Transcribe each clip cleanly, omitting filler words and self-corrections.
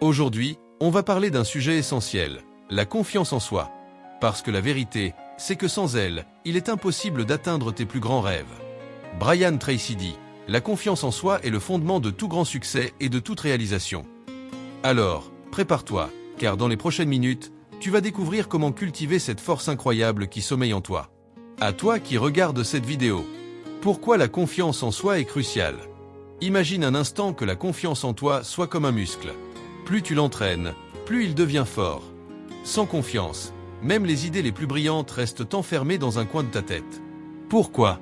Aujourd'hui, on va parler d'un sujet essentiel, la confiance en soi. Parce que la vérité, c'est que sans elle, il est impossible d'atteindre tes plus grands rêves. Brian Tracy dit, la confiance en soi est le fondement de tout grand succès et de toute réalisation. Alors, prépare-toi, car dans les prochaines minutes, tu vas découvrir comment cultiver cette force incroyable qui sommeille en toi. À toi qui regardes cette vidéo. Pourquoi la confiance en soi est cruciale? Imagine un instant que la confiance en toi soit comme un muscle. Plus tu l'entraînes, plus il devient fort. Sans confiance, même les idées les plus brillantes restent enfermées dans un coin de ta tête. Pourquoi?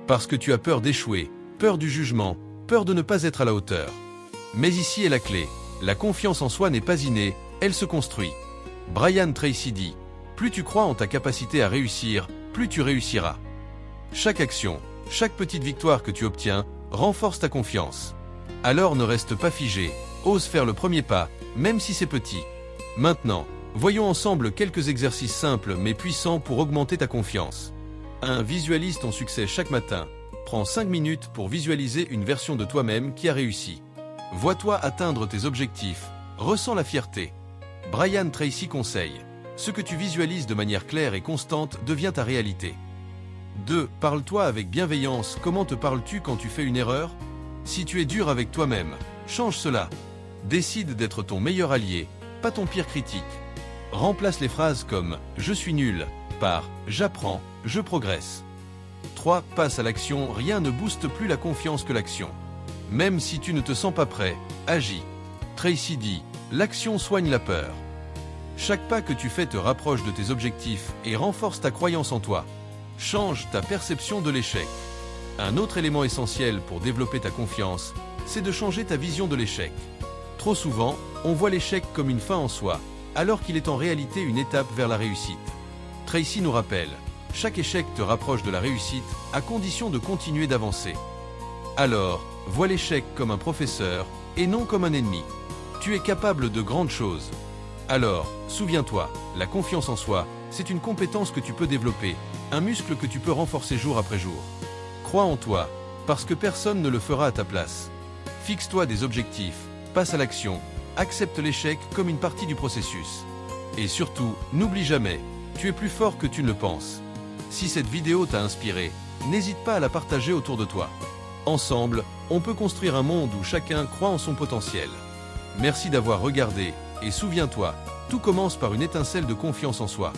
Parce que tu as peur d'échouer, peur du jugement, peur de ne pas être à la hauteur. Mais ici est la clé. La confiance en soi n'est pas innée, elle se construit. Brian Tracy dit, plus tu crois en ta capacité à réussir, plus tu réussiras. Chaque action, chaque petite victoire que tu obtiens, renforce ta confiance. Alors ne reste pas figé, ose faire le premier pas, même si c'est petit. Maintenant, voyons ensemble quelques exercices simples mais puissants pour augmenter ta confiance. 1. Visualise ton succès chaque matin. Prends 5 minutes pour visualiser une version de toi-même qui a réussi. Vois-toi atteindre tes objectifs, ressens la fierté. Brian Tracy conseille, ce que tu visualises de manière claire et constante devient ta réalité. 2. Parle-toi avec bienveillance. Comment te parles-tu quand tu fais une erreur? Si tu es dur avec toi-même, change cela. Décide d'être ton meilleur allié, pas ton pire critique. Remplace les phrases comme « je suis nul » par « j'apprends, je progresse ». 3. Passe à l'action. Rien ne booste plus la confiance que l'action. Même si tu ne te sens pas prêt, agis. Tracy dit, l'action soigne la peur. Chaque pas que tu fais te rapproche de tes objectifs et renforce ta croyance en toi. Change ta perception de l'échec. Un autre élément essentiel pour développer ta confiance, c'est de changer ta vision de l'échec. Trop souvent, on voit l'échec comme une fin en soi, alors qu'il est en réalité une étape vers la réussite. Tracy nous rappelle, chaque échec te rapproche de la réussite, à condition de continuer d'avancer. Alors, vois l'échec comme un professeur, et non comme un ennemi. Tu es capable de grandes choses. Alors, souviens-toi, la confiance en soi, c'est une compétence que tu peux développer, un muscle que tu peux renforcer jour après jour. Crois en toi, parce que personne ne le fera à ta place. Fixe-toi des objectifs, passe à l'action, accepte l'échec comme une partie du processus. Et surtout, n'oublie jamais, tu es plus fort que tu ne le penses. Si cette vidéo t'a inspiré, n'hésite pas à la partager autour de toi. Ensemble, on peut construire un monde où chacun croit en son potentiel. Merci d'avoir regardé, et souviens-toi, tout commence par une étincelle de confiance en soi.